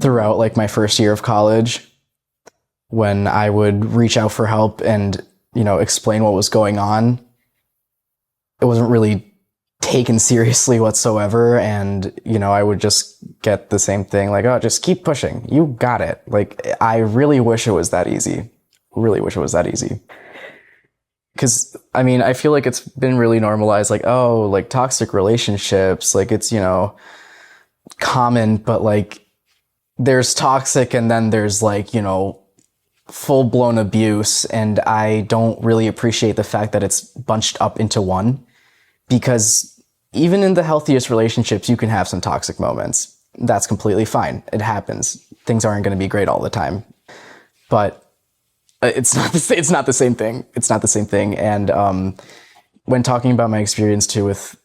throughout like my first year of college, when I would reach out for help and, explain what was going on, it wasn't really taken seriously whatsoever. And, I would just get the same thing, like, oh, just keep pushing. You got it. Like, I really wish it was that easy. Really wish it was that easy. Because, I feel like it's been really normalized, like, oh, like toxic relationships, like it's, common, but like there's toxic and then there's like, full-blown abuse. And I don't really appreciate the fact that it's bunched up into one, because even in the healthiest relationships, you can have some toxic moments. That's completely fine. It happens. Things aren't going to be great all the time, but it's not the same thing. It's not the same thing. And when talking about my experience too with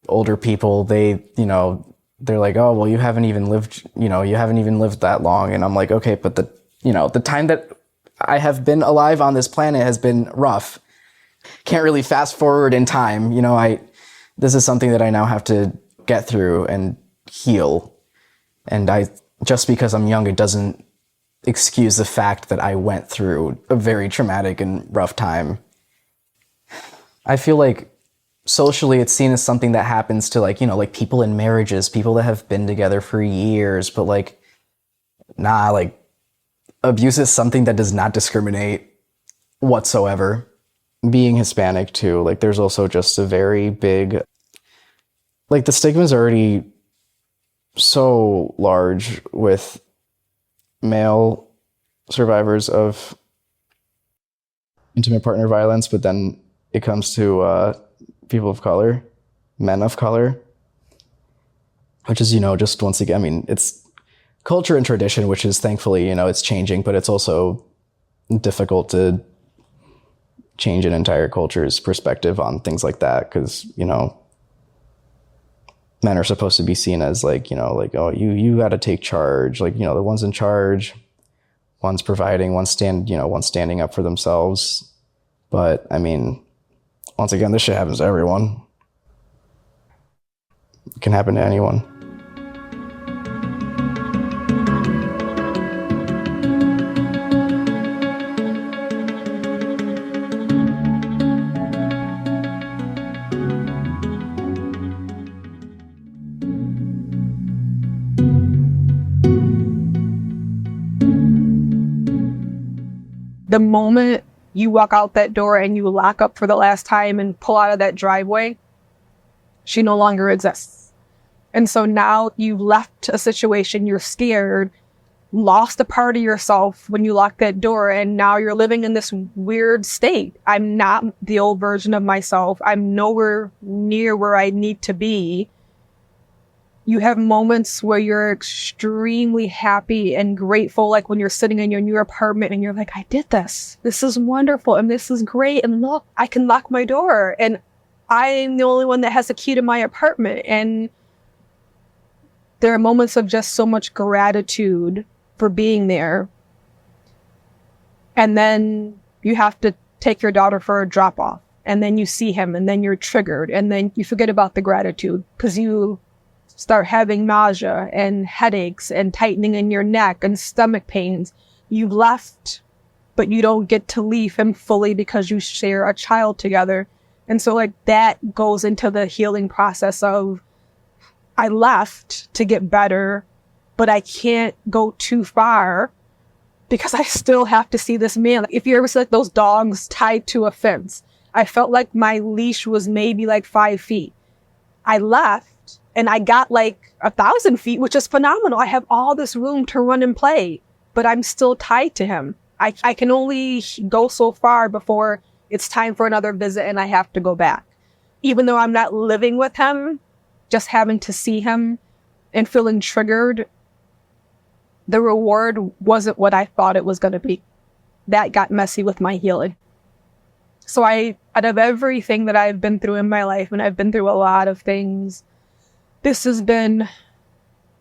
older people, they're like, oh, well, you haven't even lived that long. And I'm like, okay, but the time that I have been alive on this planet has been rough. Can't really fast forward in time. This is something that I now have to get through and heal. And just because I'm young, it doesn't excuse the fact that I went through a very traumatic and rough time. I feel like socially it's seen as something that happens to like people in marriages, people that have been together for years, but like, nah, like abuse is something that does not discriminate whatsoever. Being Hispanic too, like there's also just a very big, like the stigma is already so large with male survivors of intimate partner violence, but then it comes to people of color, men of color, which is, just once again, it's culture and tradition, which is thankfully, it's changing, but it's also difficult to change an entire culture's perspective on things like that, because, men are supposed to be seen as like, oh, you got to take charge, like, the one's in charge, one's providing, one's standing up for themselves. But once again, this shit happens to everyone. It can happen to anyone. The moment you walk out that door and you lock up for the last time and pull out of that driveway, she no longer exists. And so now you've left a situation, you're scared, lost a part of yourself when you lock that door, and now you're living in this weird state. I'm not the old version of myself. I'm nowhere near where I need to be. You have moments where you're extremely happy and grateful, like when you're sitting in your new apartment and you're like, I did this. This is wonderful and this is great. And look, I can lock my door and I'm the only one that has a key to my apartment. And there are moments of just so much gratitude for being there. And then you have to take your daughter for a drop off, and then you see him and then you're triggered, and then you forget about the gratitude because you start having nausea and headaches and tightening in your neck and stomach pains. You've left, but you don't get to leave him fully because you share a child together. And so like that goes into the healing process of, I left to get better, but I can't go too far because I still have to see this man. Like, if you ever see like those dogs tied to a fence, I felt like my leash was maybe like 5 feet. I left and I got like 1,000 feet, which is phenomenal. I have all this room to run and play, but I'm still tied to him. I can only go so far before it's time for another visit and I have to go back. Even though I'm not living with him, just having to see him and feeling triggered, the reward wasn't what I thought it was going to be. That got messy with my healing. So out of everything that I've been through in my life, and I've been through a lot of things, this has been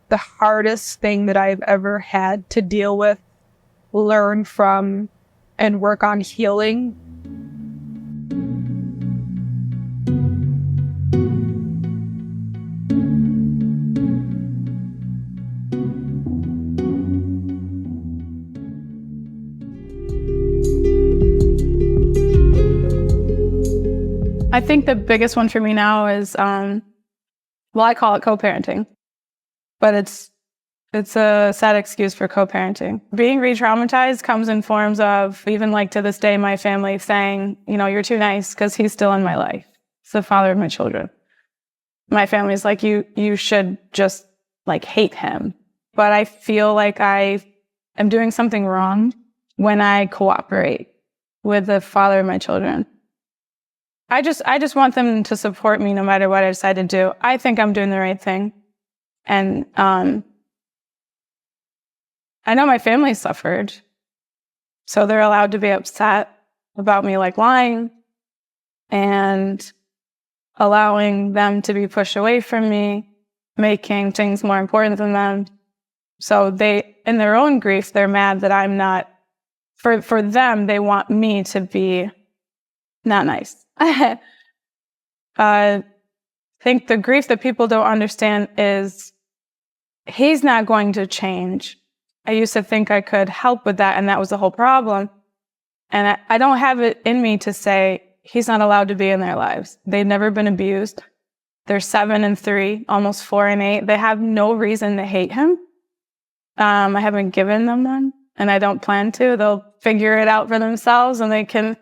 the hardest thing that I've ever had to deal with, learn from, and work on healing. I think the biggest one for me now is, I call it co-parenting, but it's a sad excuse for co-parenting. Being re-traumatized comes in forms of, even like to this day, my family saying, you're too nice because he's still in my life. He's the father of my children. My family's like, you should just like hate him. But I feel like I am doing something wrong when I cooperate with the father of my children. I just want them to support me no matter what I decide to do. I think I'm doing the right thing. And I know my family suffered, so they're allowed to be upset about me like lying and allowing them to be pushed away from me, making things more important than them. So they, in their own grief, they're mad that I'm not, for them, they want me to be not nice. I think the grief that people don't understand is he's not going to change. I used to think I could help with that, and that was the whole problem. And I don't have it in me to say he's not allowed to be in their lives. They've never been abused. They're 7 and 3, almost 4 and 8. They have no reason to hate him. I haven't given them one, and I don't plan to. They'll figure it out for themselves, and they can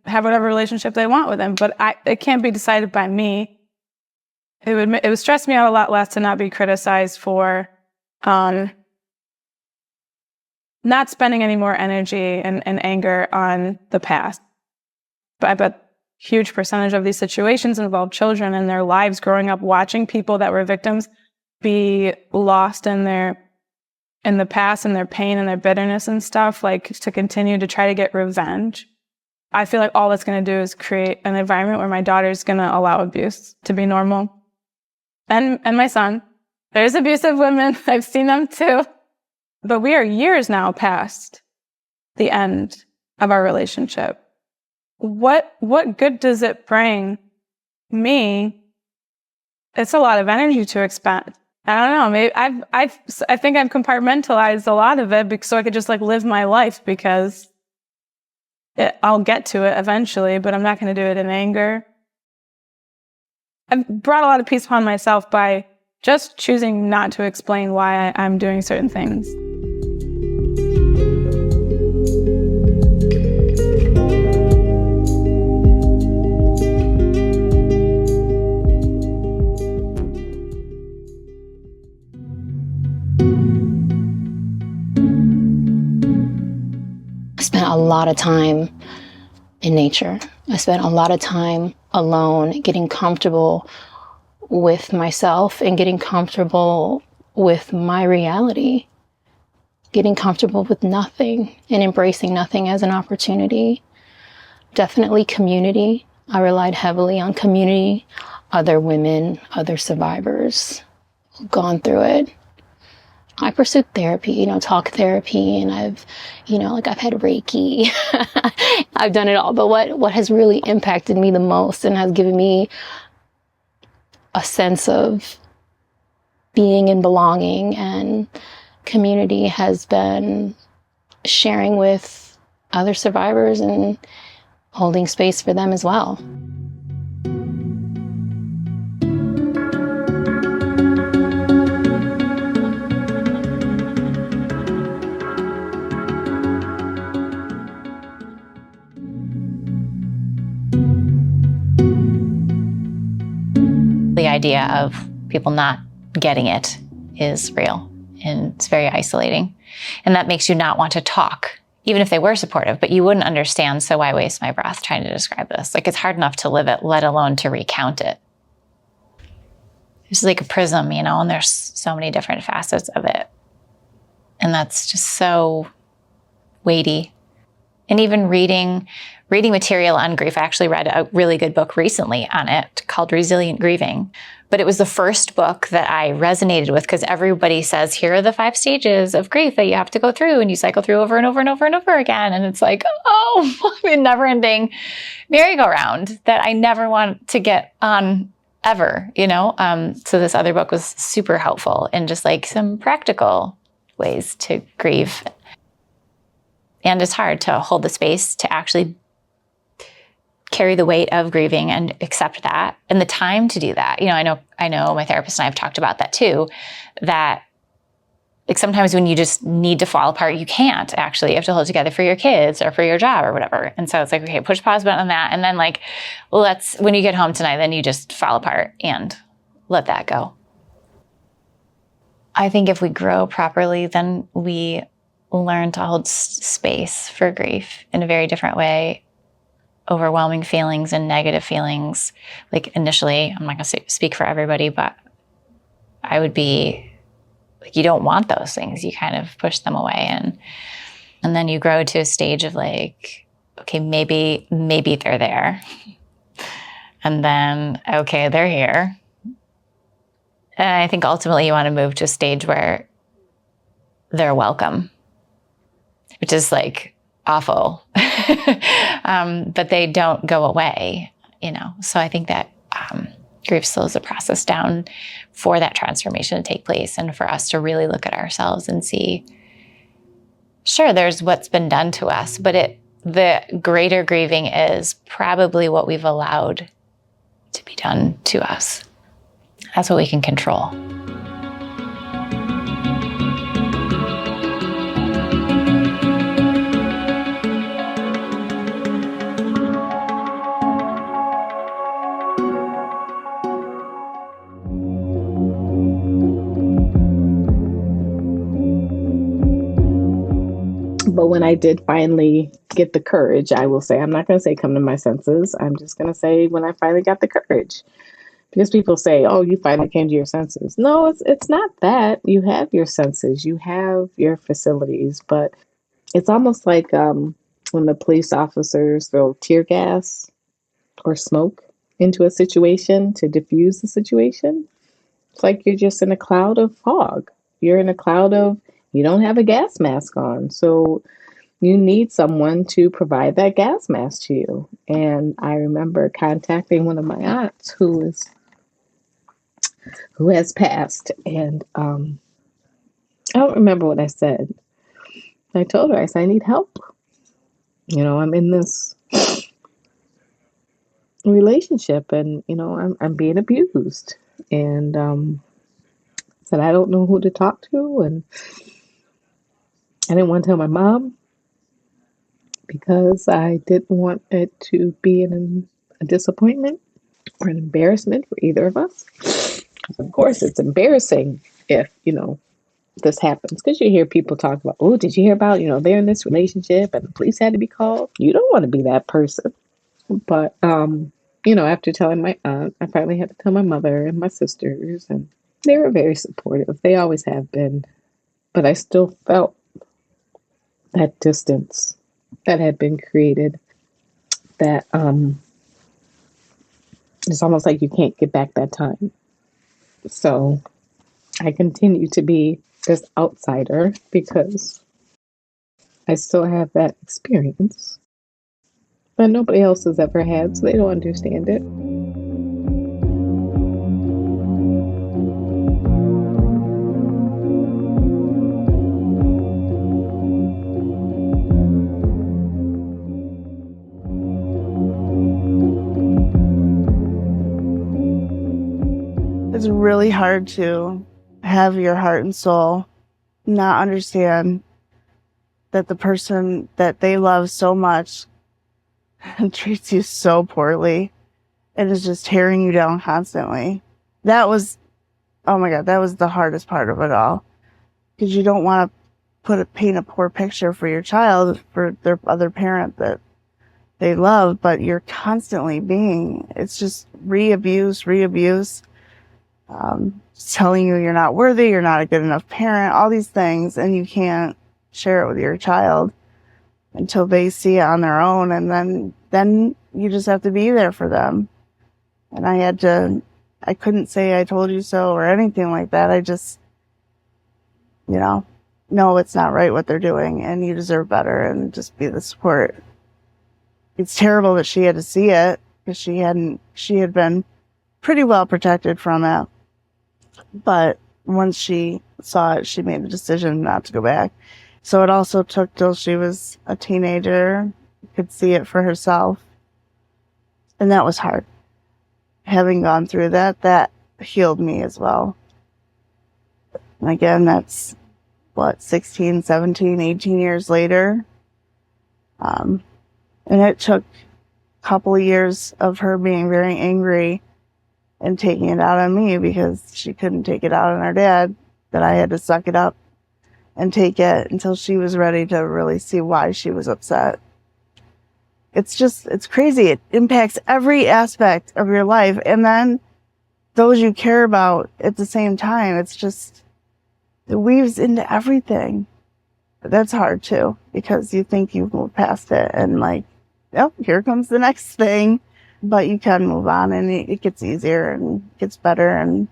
have whatever relationship they want with him. But it can't be decided by me. It would stress me out a lot less to not be criticized for not spending any more energy and anger on the past. But I bet huge percentage of these situations involve children and their lives growing up watching people that were victims be lost in the past and their pain and their bitterness and stuff, like to continue to try to get revenge. I feel like all that's going to do is create an environment where my daughter's going to allow abuse to be normal. And my son. There's abusive women. I've seen them too. But we are years now past the end of our relationship. What good does it bring me? It's a lot of energy to expend. I don't know. Maybe I think I've compartmentalized a lot of it so I could just like live my life because I'll get to it eventually, but I'm not going to do it in anger. I've brought a lot of peace upon myself by just choosing not to explain why I'm doing certain things. I spent a lot of time in nature. I spent a lot of time alone, getting comfortable with myself and getting comfortable with my reality, getting comfortable with nothing and embracing nothing as an opportunity. Definitely community. I relied heavily on community, other women, other survivors who've gone through it. I pursued therapy, talk therapy, and I've had Reiki. I've done it all. But what has really impacted me the most and has given me a sense of being and belonging and community has been sharing with other survivors and holding space for them as well. The idea of people not getting it is real, and it's very isolating. And that makes you not want to talk, even if they were supportive, but you wouldn't understand, so why waste my breath trying to describe this? Like, it's hard enough to live it, let alone to recount it. It's like a prism, and there's so many different facets of it. And that's just so weighty. And even reading material on grief. I actually read a really good book recently on it called Resilient Grieving. But it was the first book that I resonated with because everybody says, here are the 5 stages of grief that you have to go through, and you cycle through over and over and over and over again. And it's like, a never-ending merry-go-round that I never want to get on ever, So this other book was super helpful in just like some practical ways to grieve. And it's hard to hold the space to actually carry the weight of grieving and accept that, and the time to do that. You know, I know my therapist and I have talked about that too, that like sometimes when you just need to fall apart, you can't actually. You have to hold together for your kids or for your job or whatever. And so it's like, okay, push pause button on that. And then like, when you get home tonight, then you just fall apart and let that go. I think if we grow properly, then we learn to hold space for grief in a very different way. Overwhelming feelings and negative feelings. Like initially, I'm not going to speak for everybody, but I would be like, you don't want those things. You kind of push them away. And then you grow to a stage of like, okay, maybe they're there. And then, okay, they're here. And I think ultimately you want to move to a stage where they're welcome, which is like awful. But they don't go away, you know? So I think that grief slows the process down for that transformation to take place and for us to really look at ourselves and see, sure, there's what's been done to us, but the greater grieving is probably what we've allowed to be done to us. That's what we can control. But when I did finally get the courage, I will say, I'm not going to say come to my senses. I'm just going to say when I finally got the courage. Because people say, oh, you finally came to your senses. No, it's not that. You have your senses. You have your facilities. But it's almost like when the police officers throw tear gas or smoke into a situation to diffuse the situation. It's like you're just in a cloud of fog. You're in a cloud of, you don't have a gas mask on. So you need someone to provide that gas mask to you. And I remember contacting one of my aunts who has passed. And I don't remember what I said. I told her, I said, I need help. You know, I'm in this relationship and, you know, I'm being abused. And said, I don't know who to talk to. And I didn't want to tell my mom because I didn't want it to be a disappointment or an embarrassment for either of us. Of course, it's embarrassing if, you know, this happens because you hear people talk about, oh, did you hear about, you know, they're in this relationship and the police had to be called. You don't want to be that person. But, you know, after telling my aunt, I finally had to tell my mother and my sisters, and they were very supportive. They always have been. But I still felt that distance that had been created, that it's almost like you can't get back that time. So I continue to be this outsider because I still have that experience that nobody else has ever had, so they don't understand it. It's really hard to have your heart and soul not understand that the person that they love so much treats you so poorly and is just tearing you down constantly. That was, oh my God, that was the hardest part of it all. Because you don't want to paint a poor picture for your child, for their other parent that they love, but you're constantly it's just re-abuse, telling you you're not worthy, you're not a good enough parent, all these things, and you can't share it with your child until they see it on their own, and then you just have to be there for them. And I couldn't say I told you so or anything like that. I just, you know, no, it's not right what they're doing, and you deserve better, and just be the support. It's terrible that she had to see it, because she had been pretty well protected from it. But once she saw it, she made the decision not to go back. So it also took till she was a teenager, could see it for herself. And that was hard. Having gone through that, that healed me as well. And again, that's 16, 17, 18 years later. And it took a couple of years of her being very angry and taking it out on me because she couldn't take it out on her dad, that I had to suck it up and take it until she was ready to really see why she was upset. It's crazy. It impacts every aspect of your life. And then those you care about at the same time. It weaves into everything. But that's hard too, because you think you've moved past it and oh, here comes the next thing. But you can move on, and it gets easier and gets better, and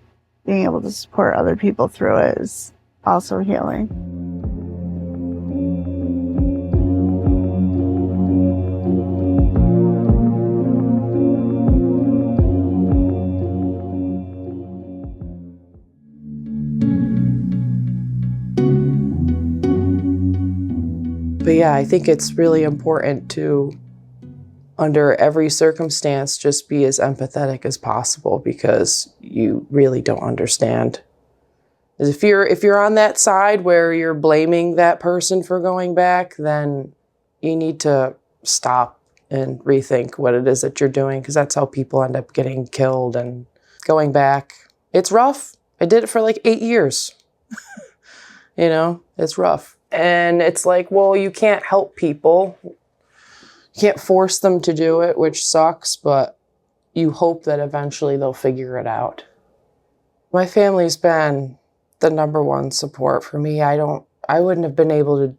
being able to support other people through it is also healing. But yeah, I think it's really important to, under every circumstance, just be as empathetic as possible, because you really don't understand. If you're on that side where you're blaming that person for going back, then you need to stop and rethink what it is that you're doing, because that's how people end up getting killed and going back. It's rough. I did it for 8 years. It's rough. And it's well, you can't help people. You can't force them to do it, which sucks, but you hope that eventually they'll figure it out. My family's been the number one support for me. I wouldn't have been able to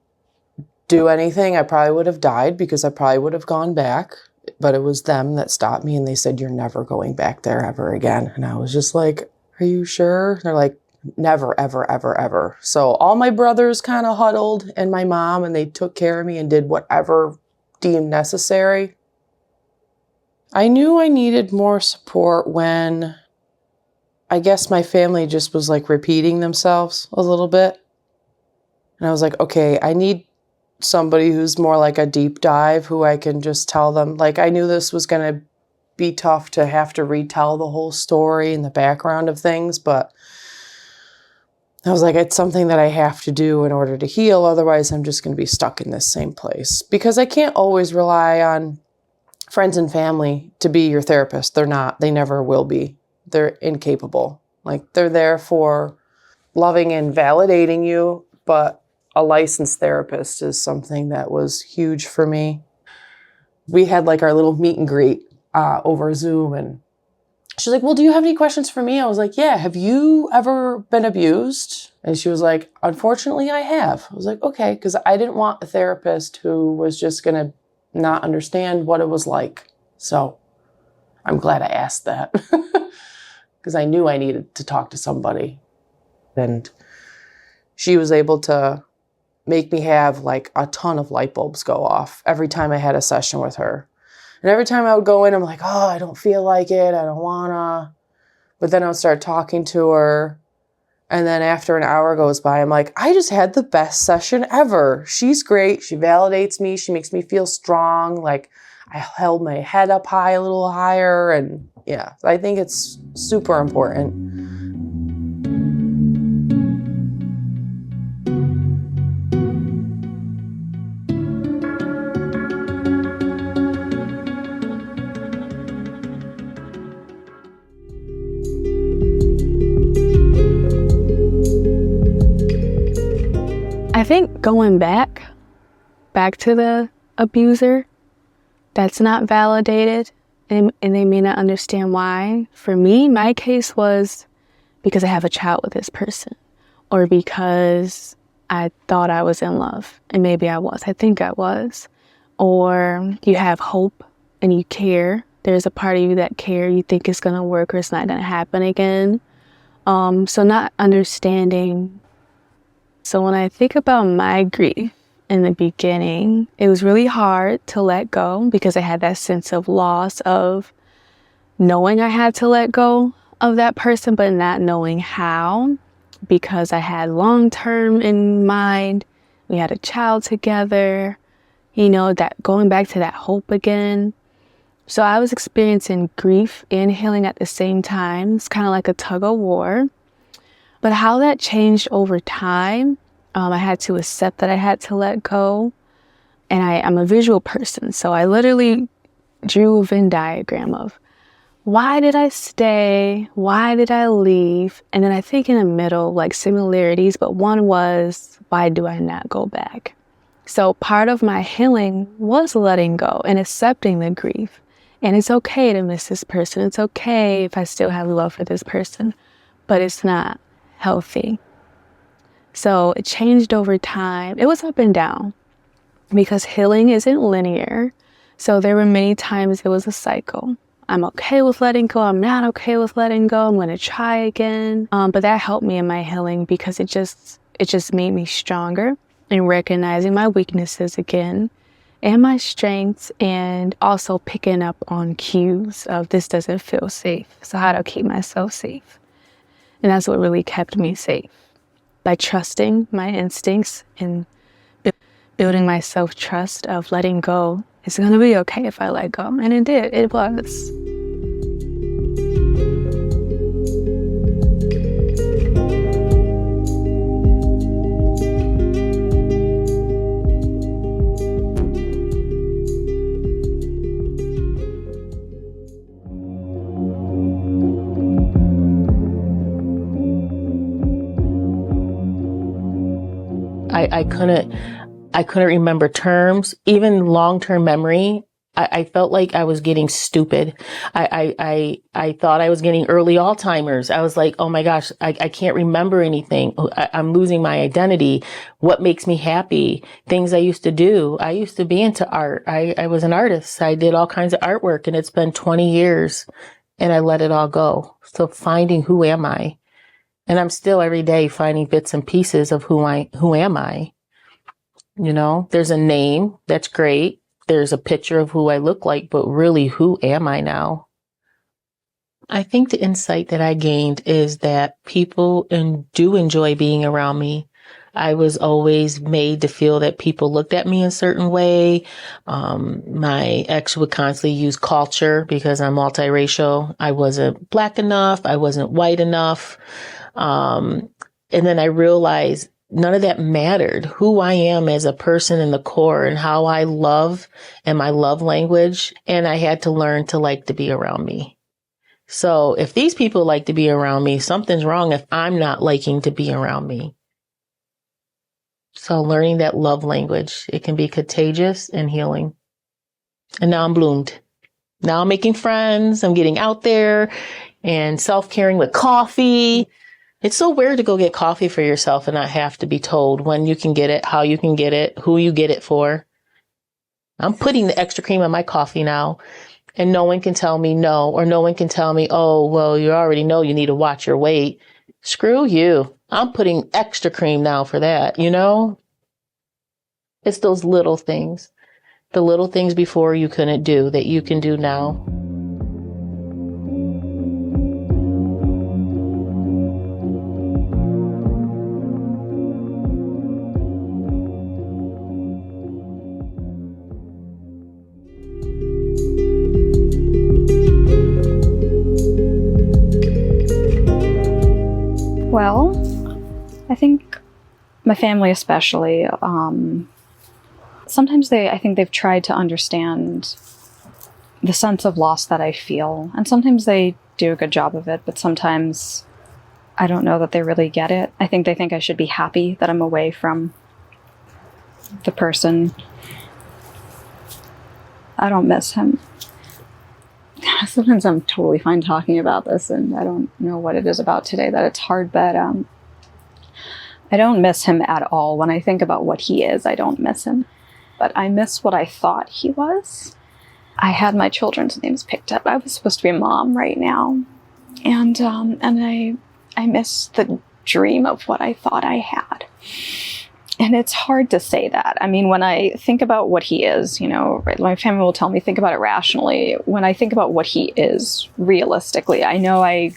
do anything. I probably would have died, because I probably would have gone back, but it was them that stopped me, and they said, "You're never going back there ever again." And I was just like, "Are you sure?" They're like, "Never, ever, ever, ever." So all my brothers kind of huddled, and my mom, and they took care of me and did whatever deemed necessary. I knew I needed more support when I guess my family just was repeating themselves a little bit. And I was like, okay, I need somebody who's more like a deep dive, who I can just tell them. I knew this was going to be tough to have to retell the whole story and the background of things, but I was like, it's something that I have to do in order to heal. Otherwise, I'm just going to be stuck in this same place, because I can't always rely on friends and family to be your therapist. They're not. They never will be. They're incapable. They're there for loving and validating you, but a licensed therapist is something that was huge for me. We had our little meet and greet over Zoom, and she's like, "Well, do you have any questions for me?" I was like, "Yeah, have you ever been abused?" And she was like, "Unfortunately, I have." I was like, "Okay," because I didn't want a therapist who was just going to not understand what it was like. So I'm glad I asked that, because I knew I needed to talk to somebody. And she was able to make me have a ton of light bulbs go off every time I had a session with her. And every time I would go in, I'm like, "Oh, I don't feel like it. I don't wanna." But then I would start talking to her. And then after an hour goes by, I'm like, I just had the best session ever. She's great. She validates me. She makes me feel strong. I held my head up high, a little higher. And yeah, I think it's super important. I think going back to the abuser, that's not validated, and they may not understand why. For me, my case was because I have a child with this person, or because I thought I was in love, and maybe I was. I think I was. Or you have hope and you care. There's a part of you that care. You think it's going to work or it's not going to happen again. So not understanding. So when I think about my grief in the beginning, it was really hard to let go, because I had that sense of loss of knowing I had to let go of that person, but not knowing how, because I had long-term in mind. We had a child together, that going back to that hope again. So I was experiencing grief and healing at the same time. It's kind of like a tug of war. But how that changed over time, I had to accept that I had to let go. And I'm a visual person, so I literally drew a Venn diagram of why did I stay? Why did I leave? And then I think in the middle, like similarities, but one was, why do I not go back? So part of my healing was letting go and accepting the grief. And it's okay to miss this person. It's okay if I still have love for this person, but it's not healthy. So it changed over time. It was up and down because healing isn't linear. So there were many times it was a cycle. I'm okay with letting go. I'm not okay with letting go. I'm going to try again. But that helped me in my healing because it just made me stronger in recognizing my weaknesses again and my strengths, and also picking up on cues of this doesn't feel safe. So how do I keep myself safe? And that's what really kept me safe, by trusting my instincts and building my self-trust of letting go. It's going to be okay if I let go. And it did. It was. I couldn't remember terms, even long-term memory. I felt like I was getting stupid. I thought I was getting early Alzheimer's. I was like, oh my gosh, I can't remember anything. I'm losing my identity. What makes me happy? Things I used to do. I used to be into art. I was an artist. I did all kinds of artwork, and it's been 20 years and I let it all go. So finding who am I? And I'm still every day finding bits and pieces of who am I? You know, there's a name. That's great. There's a picture of who I look like, but really, who am I now? I think the insight that I gained is that people do enjoy being around me. I was always made to feel that people looked at me a certain way. My ex would constantly use culture because I'm multiracial. I wasn't black enough. I wasn't white enough. And then I realized none of that mattered. Who I am as a person in the core and how I love and my love language. And I had to learn to like to be around me. So if these people like to be around me, something's wrong if I'm not liking to be around me. So learning that love language, it can be contagious and healing. And now I'm bloomed. Now I'm making friends. I'm getting out there and self-caring with coffee. It's so weird to go get coffee for yourself and not have to be told when you can get it, how you can get it, who you get it for. I'm putting the extra cream on my coffee now, and no one can tell me no, or no one can tell me, oh, well, you already know you need to watch your weight. Screw you. I'm putting extra cream now for that, you know? It's those little things, the little things before you couldn't do that you can do now. Well, I think my family especially, sometimes I think they've tried to understand the sense of loss that I feel. And sometimes they do a good job of it, but sometimes I don't know that they really get it. I think they think I should be happy that I'm away from the person. I don't miss him. Sometimes I'm totally fine talking about this, and I don't know what it is about today that it's hard, but I don't miss him at all. When I think about what he is, I don't miss him. But I miss what I thought he was. I had my children's names picked up. I was supposed to be a mom right now. And I miss the dream of what I thought I had. And it's hard to say that. I mean, when I think about what he is, you know, my family will tell me, think about it rationally. When I think about what he is realistically, I know I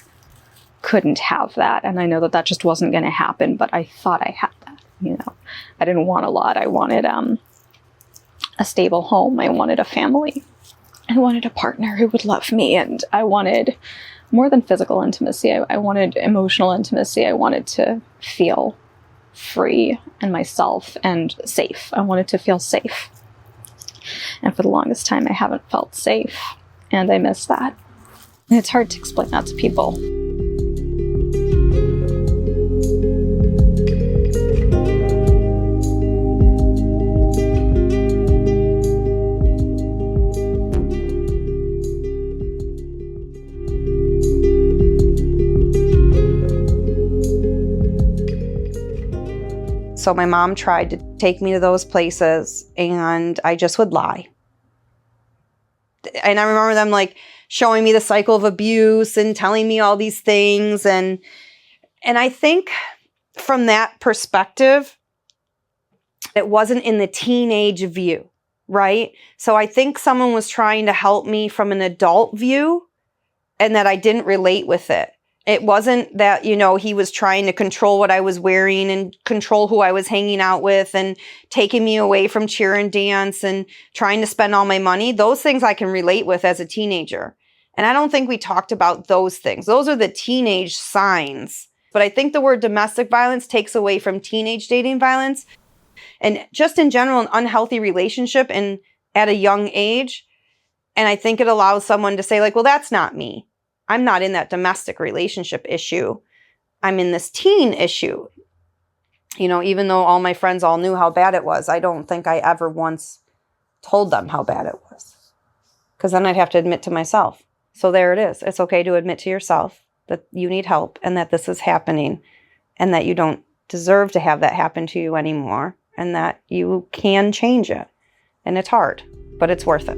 couldn't have that. And I know that that just wasn't going to happen, but I thought I had that, you know. I didn't want a lot. I wanted a stable home. I wanted a family. I wanted a partner who would love me, and I wanted more than physical intimacy. I wanted emotional intimacy. I wanted to feel free and myself and safe. I wanted to feel safe. And for the longest time, I haven't felt safe, and I miss that. And it's hard to explain that to people. So my mom tried to take me to those places, and I just would lie. And I remember them like showing me the cycle of abuse and telling me all these things. And I think from that perspective, it wasn't in the teenage view, right? So I think someone was trying to help me from an adult view, and that I didn't relate with it. It wasn't that, you know, he was trying to control what I was wearing and control who I was hanging out with and taking me away from cheer and dance and trying to spend all my money. Those things I can relate with as a teenager. And I don't think we talked about those things. Those are the teenage signs. But I think the word domestic violence takes away from teenage dating violence. And just in general, an unhealthy relationship and at a young age. And I think it allows someone to say like, well, that's not me. I'm not in that domestic relationship issue. I'm in this teen issue. You know, even though all my friends all knew how bad it was, I don't think I ever once told them how bad it was. Because then I'd have to admit to myself. So there it is. It's okay to admit to yourself that you need help and that this is happening and that you don't deserve to have that happen to you anymore and that you can change it. And it's hard, but it's worth it.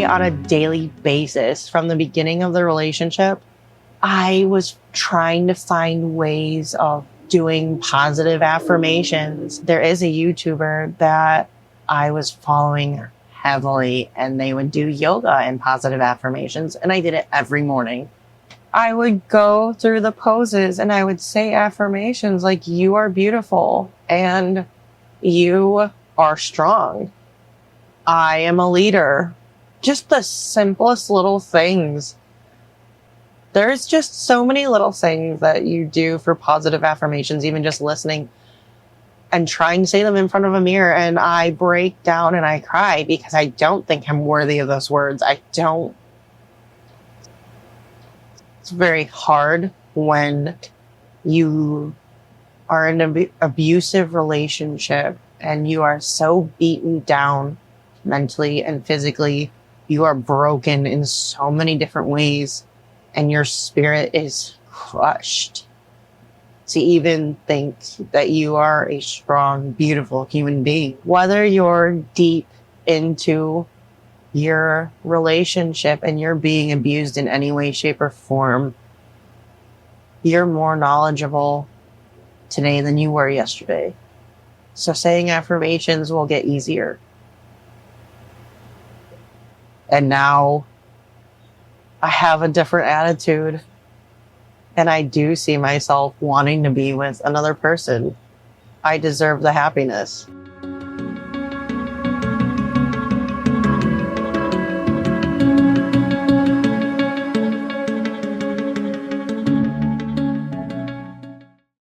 On a daily basis, from the beginning of the relationship, I was trying to find ways of doing positive affirmations. There is a YouTuber that I was following heavily, and they would do yoga and positive affirmations, and I did it every morning. I would go through the poses and I would say affirmations like, you are beautiful and you are strong. I am a leader. Just the simplest little things. There's just so many little things that you do for positive affirmations, even just listening and trying to say them in front of a mirror. And I break down and I cry because I don't think I'm worthy of those words. I don't. It's very hard when you are in an abusive relationship and you are so beaten down mentally and physically. You are broken in so many different ways, and your spirit is crushed. To even think that you are a strong, beautiful human being. Whether you're deep into your relationship and you're being abused in any way, shape, or form, you're more knowledgeable today than you were yesterday. So saying affirmations will get easier. And now I have a different attitude, and I do see myself wanting to be with another person. I deserve the happiness.